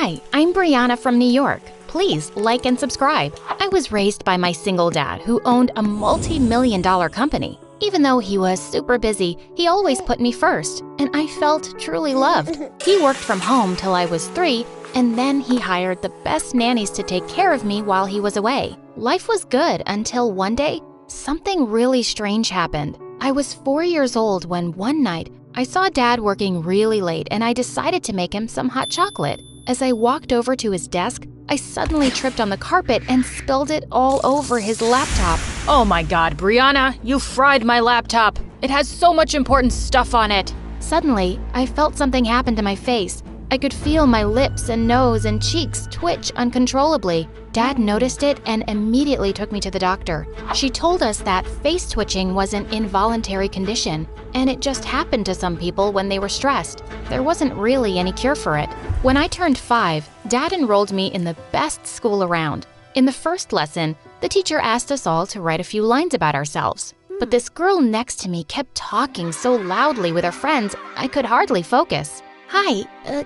Hi, I'm Brianna from New York. Please like and subscribe. I was raised by my single dad who owned a multi-million-dollar company. Even though he was super busy, he always put me first, and I felt truly loved. He worked from home till I was 3, and then he hired the best nannies to take care of me while he was away. Life was good until one day, something really strange happened. I was 4 years old when one night, I saw Dad working really late and I decided to make him some hot chocolate. As I walked over to his desk, I suddenly tripped on the carpet and spilled it all over his laptop. Oh my God, Brianna, you fried my laptop. It has so much important stuff on it. Suddenly, I felt something happen to my face. I could feel my lips and nose and cheeks twitch uncontrollably. Dad noticed it and immediately took me to the doctor. She told us that face twitching was an involuntary condition, and it just happened to some people when they were stressed. There wasn't really any cure for it. When I turned 5, Dad enrolled me in the best school around. In the first lesson, the teacher asked us all to write a few lines about ourselves. But this girl next to me kept talking so loudly with her friends, I could hardly focus. Hi,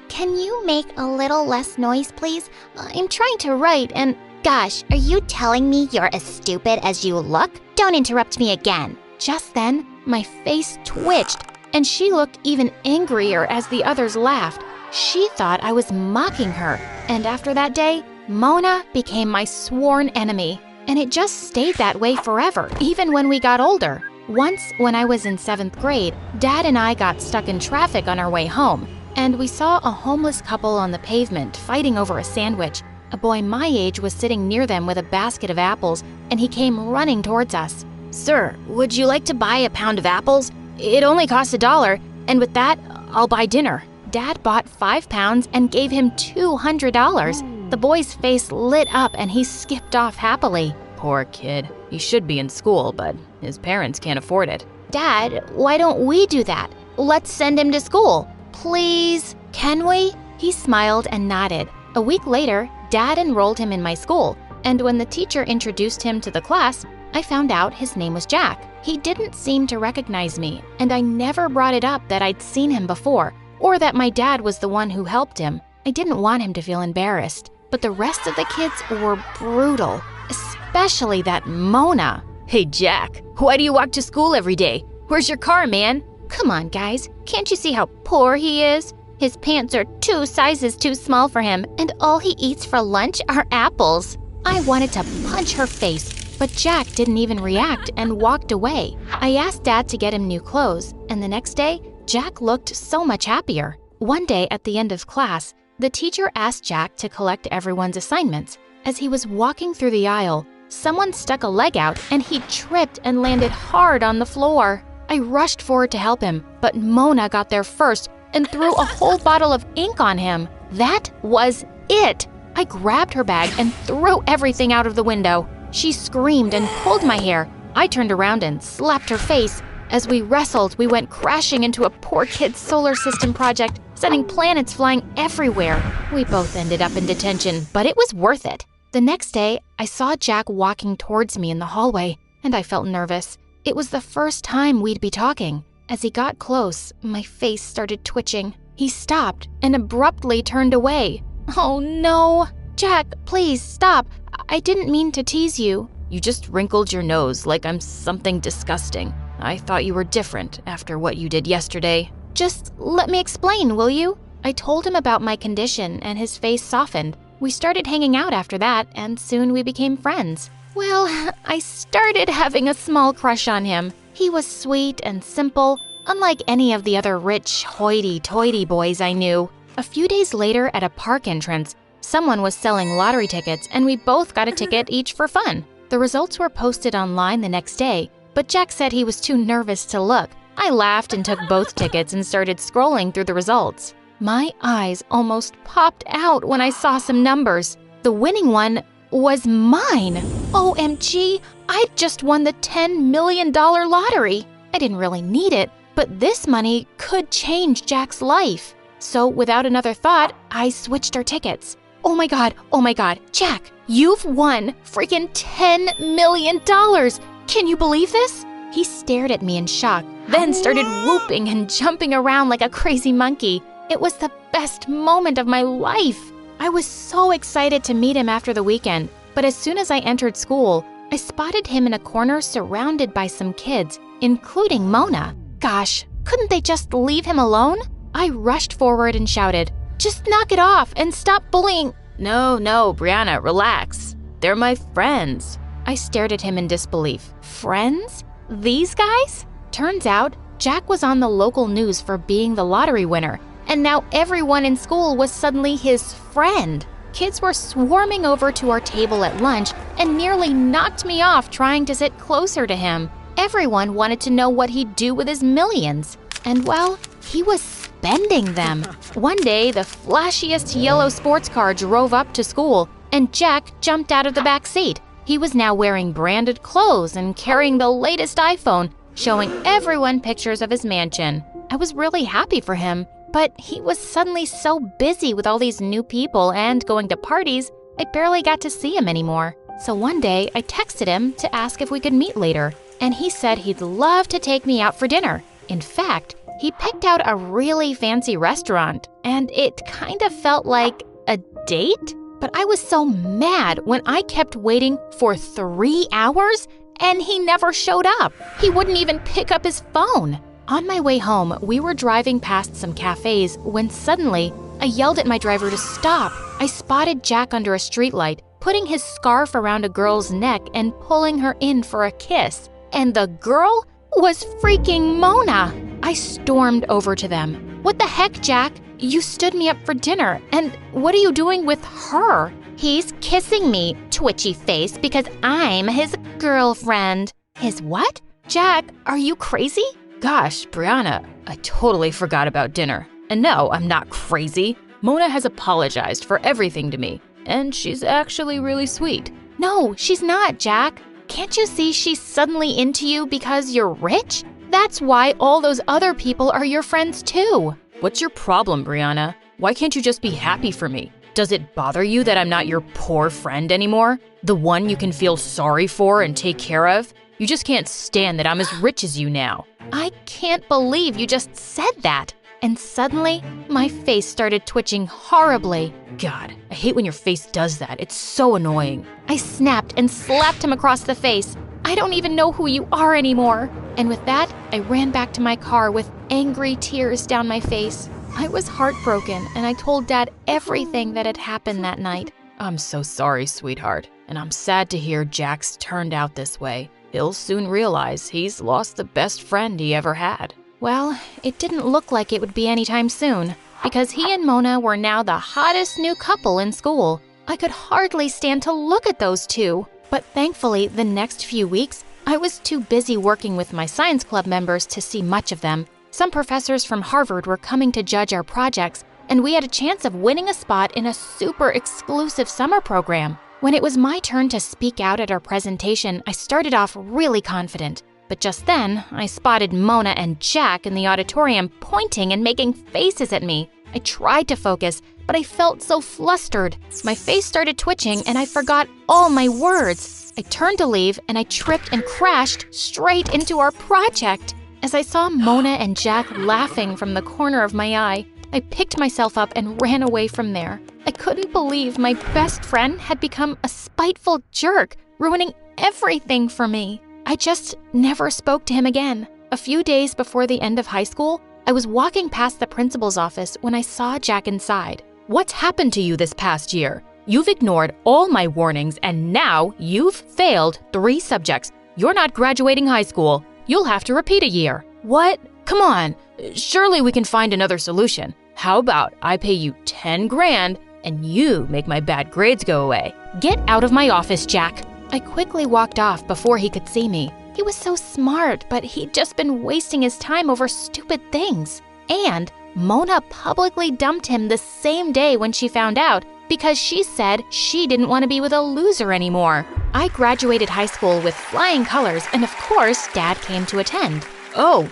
can you make a little less noise, please? I'm trying to write and… Gosh, are you telling me you're as stupid as you look? Don't interrupt me again. Just then, my face twitched, and she looked even angrier as the others laughed. She thought I was mocking her, and after that day, Mona became my sworn enemy. And it just stayed that way forever, even when we got older. Once, when I was in 7th grade, Dad and I got stuck in traffic on our way home, and we saw a homeless couple on the pavement fighting over a sandwich. A boy my age was sitting near them with a basket of apples, and he came running towards us. Sir, would you like to buy a pound of apples? It only costs $1, and with that, I'll buy dinner. Dad bought 5 pounds and gave him $200. The boy's face lit up and he skipped off happily. Poor kid. He should be in school, but his parents can't afford it. Dad, why don't we do that? Let's send him to school. Please, can we? He smiled and nodded. A week later, Dad enrolled him in my school, and when the teacher introduced him to the class, I found out his name was Jack. He didn't seem to recognize me, and I never brought it up that I'd seen him before, or that my dad was the one who helped him. I didn't want him to feel embarrassed, but the rest of the kids were brutal, especially that Mona. Hey Jack, why do you walk to school every day? Where's your car, man? Come on, guys, can't you see how poor he is? His pants are 2 sizes too small for him, and all he eats for lunch are apples. I wanted to punch her face, but Jack didn't even react and walked away. I asked Dad to get him new clothes, and the next day, Jack looked so much happier. One day at the end of class, the teacher asked Jack to collect everyone's assignments. As he was walking through the aisle, someone stuck a leg out and he tripped and landed hard on the floor. I rushed forward to help him, but Mona got there first and threw a whole bottle of ink on him. That was it. I grabbed her bag and threw everything out of the window. She screamed and pulled my hair. I turned around and slapped her face. As we wrestled, we went crashing into a poor kid's solar system project, sending planets flying everywhere. We both ended up in detention, but it was worth it. The next day, I saw Jack walking towards me in the hallway, and I felt nervous. It was the first time we'd be talking. As he got close, my face started twitching. He stopped and abruptly turned away. Oh no! Jack, please stop. I didn't mean to tease you. You just wrinkled your nose like I'm something disgusting. I thought you were different after what you did yesterday. Just let me explain, will you? I told him about my condition and his face softened. We started hanging out after that, and soon we became friends. Well, I started having a small crush on him. He was sweet and simple, unlike any of the other rich, hoity-toity boys I knew. A few days later at a park entrance, someone was selling lottery tickets and we both got a ticket each for fun. The results were posted online the next day, but Jack said he was too nervous to look. I laughed and took both tickets and started scrolling through the results. My eyes almost popped out when I saw some numbers. The winning one was mine. OMG, I just won the $10 million lottery. I didn't really need it, but this money could change Jack's life. So without another thought, I switched our tickets. Oh my God, Jack, you've won freaking $10 million. Can you believe this? He stared at me in shock, then started whooping and jumping around like a crazy monkey. It was the best moment of my life. I was so excited to meet him after the weekend, but as soon as I entered school, I spotted him in a corner surrounded by some kids, including Mona. Gosh, couldn't they just leave him alone? I rushed forward and shouted, "Just knock it off and stop bullying." No, Brianna, relax. They're my friends. I stared at him in disbelief. Friends? These guys? Turns out, Jack was on the local news for being the lottery winner, and now everyone in school was suddenly his friend. Kids were swarming over to our table at lunch and nearly knocked me off trying to sit closer to him. Everyone wanted to know what he'd do with his millions. And well, he was spending them. One day, the flashiest yellow sports car drove up to school, and Jack jumped out of the back seat. He was now wearing branded clothes and carrying the latest iPhone, showing everyone pictures of his mansion. I was really happy for him, but he was suddenly so busy with all these new people and going to parties, I barely got to see him anymore. So one day, I texted him to ask if we could meet later, and he said he'd love to take me out for dinner. In fact, he picked out a really fancy restaurant, and it kind of felt like a date? But I was so mad when I kept waiting for 3 hours and he never showed up. He wouldn't even pick up his phone. On my way home, we were driving past some cafes when suddenly I yelled at my driver to stop. I spotted Jack under a streetlight, putting his scarf around a girl's neck and pulling her in for a kiss. And the girl was freaking Mona. I stormed over to them. "What the heck, Jack? You stood me up for dinner, and what are you doing with her?" He's kissing me, twitchy face, because I'm his girlfriend. His what? Jack, are you crazy? Gosh, Brianna, I totally forgot about dinner. And no, I'm not crazy. Mona has apologized for everything to me, and she's actually really sweet. No, she's not, Jack. Can't you see she's suddenly into you because you're rich? That's why all those other people are your friends too. What's your problem, Brianna? Why can't you just be happy for me? Does it bother you that I'm not your poor friend anymore? The one you can feel sorry for and take care of? You just can't stand that I'm as rich as you now. I can't believe you just said that. And suddenly, my face started twitching horribly. God, I hate when your face does that. It's so annoying. I snapped and slapped him across the face. I don't even know who you are anymore. And with that, I ran back to my car with angry tears down my face. I was heartbroken, and I told Dad everything that had happened that night. I'm so sorry, sweetheart, and I'm sad to hear Jack's turned out this way. He'll soon realize he's lost the best friend he ever had. Well, it didn't look like it would be anytime soon, because he and Mona were now the hottest new couple in school. I could hardly stand to look at those two. But thankfully, the next few weeks, I was too busy working with my science club members to see much of them. Some professors from Harvard were coming to judge our projects, and we had a chance of winning a spot in a super exclusive summer program. When it was my turn to speak out at our presentation, I started off really confident. But just then, I spotted Mona and Jack in the auditorium pointing and making faces at me. I tried to focus, but I felt so flustered. My face started twitching and I forgot all my words. I turned to leave and I tripped and crashed straight into our project. As I saw Mona and Jack laughing from the corner of my eye, I picked myself up and ran away from there. I couldn't believe my best friend had become a spiteful jerk, ruining everything for me. I just never spoke to him again. A few days before the end of high school, I was walking past the principal's office when I saw Jack inside. What's happened to you this past year? You've ignored all my warnings and now you've failed 3 subjects. You're not graduating high school. You'll have to repeat a year. What? Come on. Surely we can find another solution. How about I pay you 10 grand and you make my bad grades go away? Get out of my office, Jack. I quickly walked off before he could see me. He was so smart, but he'd just been wasting his time over stupid things. And Mona publicly dumped him the same day when she found out because she said she didn't want to be with a loser anymore. I graduated high school with flying colors, and of course, Dad came to attend. Oh,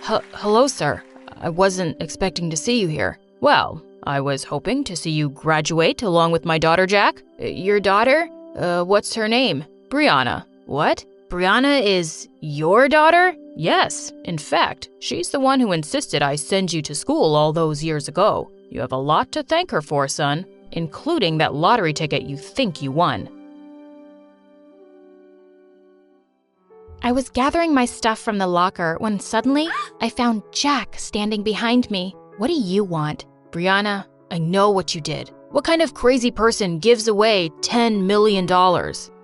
hello, sir. I wasn't expecting to see you here. Well, I was hoping to see you graduate along with my daughter, Jack. Your daughter? What's her name? Brianna. What? Brianna is your daughter? Yes. In fact, she's the one who insisted I send you to school all those years ago. You have a lot to thank her for, son. including that lottery ticket you think you won. I was gathering my stuff from the locker when suddenly I found Jack standing behind me. What do you want? Brianna, I know what you did. What kind of crazy person gives away $10 million?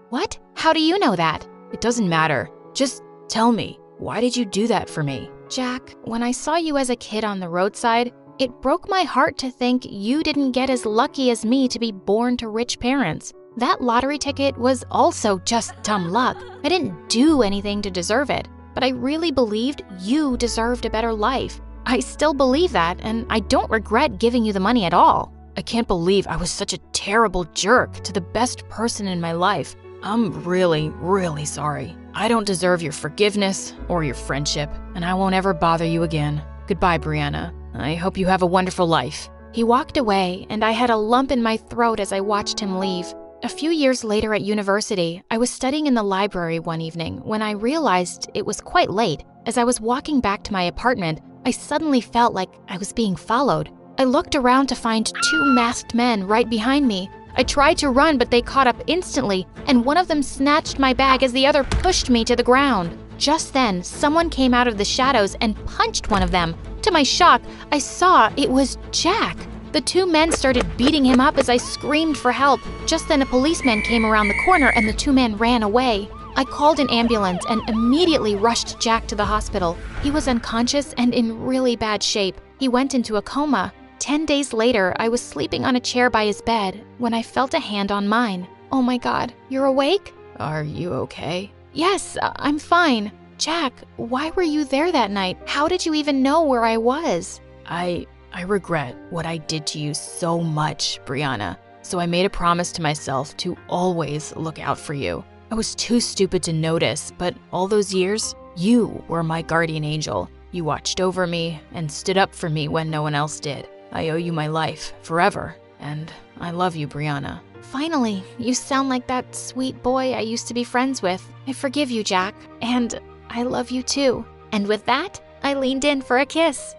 What? How do you know that? It doesn't matter. Just tell me, why did you do that for me? Jack, when I saw you as a kid on the roadside, it broke my heart to think you didn't get as lucky as me to be born to rich parents. That lottery ticket was also just dumb luck. I didn't do anything to deserve it, but I really believed you deserved a better life. I still believe that, and I don't regret giving you the money at all. I can't believe I was such a terrible jerk to the best person in my life. I'm really, really sorry. I don't deserve your forgiveness or your friendship, and I won't ever bother you again. Goodbye, Brianna. I hope you have a wonderful life. He walked away, and I had a lump in my throat as I watched him leave. A few years later at university, I was studying in the library one evening when I realized it was quite late. As I was walking back to my apartment, I suddenly felt like I was being followed. I looked around to find two masked men right behind me. I tried to run, but they caught up instantly, and one of them snatched my bag as the other pushed me to the ground. Just then, someone came out of the shadows and punched one of them. To my shock, I saw it was Jack. The two men started beating him up as I screamed for help. Just then, a policeman came around the corner and the two men ran away. I called an ambulance and immediately rushed Jack to the hospital. He was unconscious and in really bad shape. He went into a coma. 10 days later, I was sleeping on a chair by his bed when I felt a hand on mine. Oh my God, you're awake? Are you okay? Yes, I'm fine. Jack, why were you there that night? How did you even know where I was? I regret what I did to you so much, Brianna. So I made a promise to myself to always look out for you. I was too stupid to notice, but all those years, you were my guardian angel. You watched over me and stood up for me when no one else did. I owe you my life forever, and I love you, Brianna. Finally, you sound like that sweet boy I used to be friends with. I forgive you, Jack, and I love you too. And with that, I leaned in for a kiss.